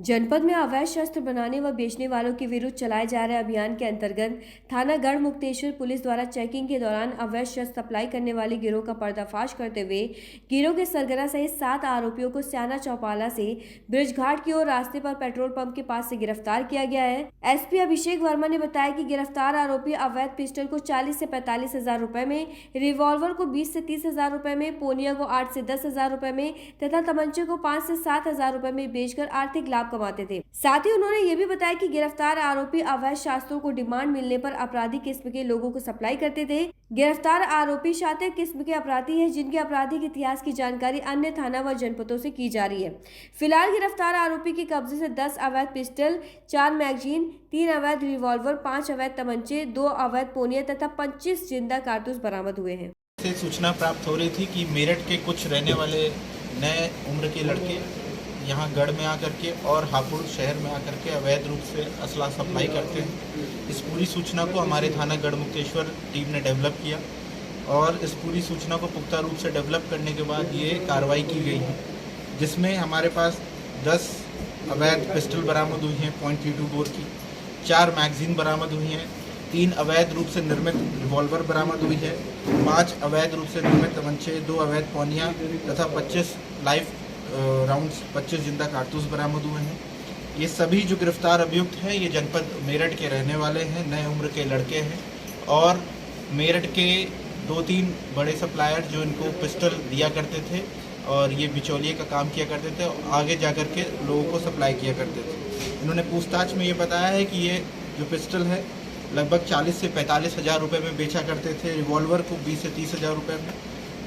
जनपद में अवैध शस्त्र बनाने व बेचने वालों के विरुद्ध चलाए जा रहे अभियान के अंतर्गत थाना गढ़मुक्तेश्वर पुलिस द्वारा चेकिंग के दौरान अवैध शस्त्र सप्लाई करने वाले गिरोह का पर्दाफाश करते हुए गिरोह के सरगना सहित 7 आरोपियों को स्याना चौपाला से ब्रिजघाट की ओर रास्ते पर पेट्रोल पंप के पास से गिरफ्तार किया गया है। एसपी अभिषेक वर्मा ने बताया कि गिरफ्तार आरोपी अवैध पिस्टल को 40 से 45 हजार रुपए में, रिवॉल्वर को 20 से 30 हजार रुपए में, पोनिया को 8 से 10 हजार रुपए में तथा तमंचे को 5 से 7 हजार रुपए में बेचकर आर्थिक लाभ कमाते थे। साथ ही उन्होंने ये भी बताया कि गिरफ्तार आरोपी अवैध शस्त्रों को डिमांड मिलने पर आपराधिक किस्म के लोगों को सप्लाई करते थे। गिरफ्तार आरोपी शातिर किस्म के अपराधी हैं, जिनके आपराधिक इतिहास की जानकारी अन्य थाना व जनपदों से की जा रही है। फिलहाल गिरफ्तार आरोपी के कब्जे से 10 अवैध पिस्टल, 4 मैगजीन, 3 अवैध रिवॉल्वर, 5 अवैध तमंचे, 2 अवैध पोनिया तथा 25 जिंदा कारतूस बरामद हुए हैं। से सूचना प्राप्त हो रही थी कि मेरठ के कुछ रहने वाले नए उम्र के लड़के यहाँ गढ़ में आकर के और हापुड़ शहर में आकर के अवैध रूप से असला सप्लाई करते हैं। इस पूरी सूचना को हमारे थाना गढ़मुक्तेश्वर टीम ने डेवलप किया और इस पूरी सूचना को पुख्ता रूप से डेवलप करने के बाद ये कार्रवाई की गई है, जिसमें हमारे पास 10 अवैध पिस्टल बरामद हुई हैं .32 बोर की, 4 मैगजीन बरामद हुई हैं, 3 अवैध रूप से निर्मित रिवॉल्वर बरामद हुई है, 5 अवैध रूप से निर्मित तमंचे, 2 अवैध पोनिया तथा 25 लाइव राउंड्स 25 जिंदा कारतूस बरामद हुए हैं। ये सभी जो गिरफ्तार अभियुक्त हैं ये जनपद मेरठ के रहने वाले हैं, नए उम्र के लड़के हैं और मेरठ के 2-3 बड़े सप्लायर जो इनको पिस्टल दिया करते थे और ये बिचौलिए का काम किया करते थे और आगे जाकर के लोगों को सप्लाई किया करते थे। इन्होंने पूछताछ में ये बताया है कि ये जो पिस्टल है लगभग 40 से 45 हज़ार रुपये में बेचा करते थे, रिवॉल्वर को 20 से 30 हज़ार रुपये में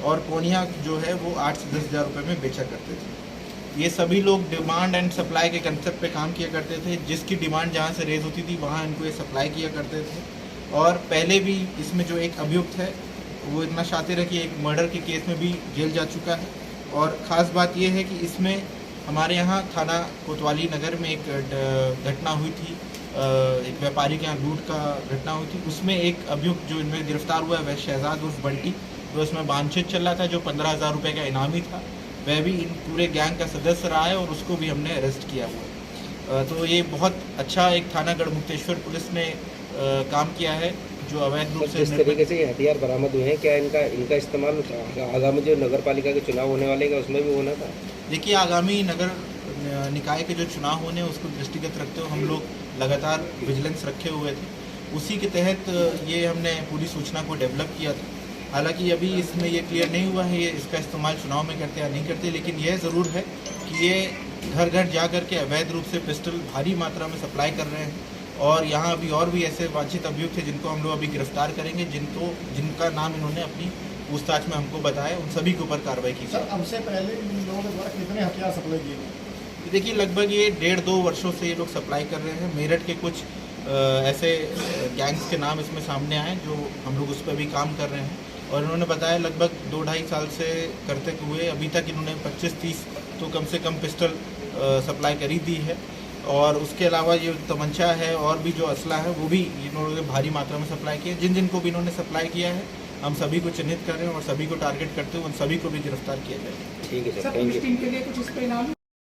और पोनिया जो है वो 8 से 10 हज़ार रुपये में बेचा करते थे। ये सभी लोग डिमांड एंड सप्लाई के कंसेप्ट पे काम किया करते थे, जिसकी डिमांड जहाँ से रेज होती थी वहाँ इनको ये सप्लाई किया करते थे। और पहले भी इसमें जो एक अभियुक्त है वो इतना शातिर है कि एक मर्डर के केस में भी जेल जा चुका है। और ख़ास बात यह है कि इसमें हमारे यहाँ थाना कोतवाली नगर में एक घटना हुई थी, एक व्यापारी के यहाँ लूट का घटना हुई थी। उसमें एक अभियुक्त जो इनमें गिरफ्तार हुआ है वह शहजाद उर्फ बंटी, तो इसमें बांछेद चल रहा था, जो 15,000 रुपये का इनामी था, वह भी इन पूरे गैंग का सदस्य रहा है और उसको भी हमने अरेस्ट किया हुआ है। तो ये बहुत अच्छा एक थाना गढ़मुक्तेश्वर पुलिस ने काम किया है जो अवैध रूप से। जिस तरीके से ये हथियार बरामद हुए हैं, क्या इनका इस्तेमाल आगामी जो नगर पालिका के चुनाव होने वाले हैं उसमें भी होना था? देखिए, आगामी नगर निकाय के जो चुनाव होने उसको दृष्टिगत रखते हुए हम लोग लगातार विजिलेंस रखे हुए थे। उसी के तहत ये हमने पूरी सूचना को डेवलप किया था। हालांकि अभी इसमें ये क्लियर नहीं हुआ है ये इसका इस्तेमाल चुनाव में करते या नहीं करते, लेकिन यह ज़रूर है कि ये घर घर जा कर के अवैध रूप से पिस्टल भारी मात्रा में सप्लाई कर रहे हैं। और यहाँ अभी और भी ऐसे वांछित अभियुक्त हैं जिनको हम लोग अभी गिरफ्तार करेंगे, जिनका नाम इन्होंने अपनी पूछताछ में हमको बताया, उन सभी के ऊपर कार्रवाई की। सर, हमसे पहले इन लोगों के द्वारा कितने हथियार सप्लाई किए गए? देखिए, लगभग ये 1.5-2 वर्षों से ये लोग सप्लाई कर रहे हैं। मेरठ के कुछ ऐसे गैंग्स के नाम इसमें सामने आए जो हम लोग उस पर भी काम कर रहे हैं और इन्होंने बताया लगभग 2-2.5 साल से करते हुए अभी तक इन्होंने 25-30 तो कम से कम पिस्टल सप्लाई करी दी है। और उसके अलावा ये तमंचा है और भी जो असला है वो भी इन्होंने भारी मात्रा में सप्लाई किया। जिनको भी इन्होंने सप्लाई किया है हम सभी को चिन्हित कर रहे हैं और सभी को टारगेट करते हुए उन सभी को भी गिरफ्तार किया जाएगा। ठीक है सर, थैंक यू।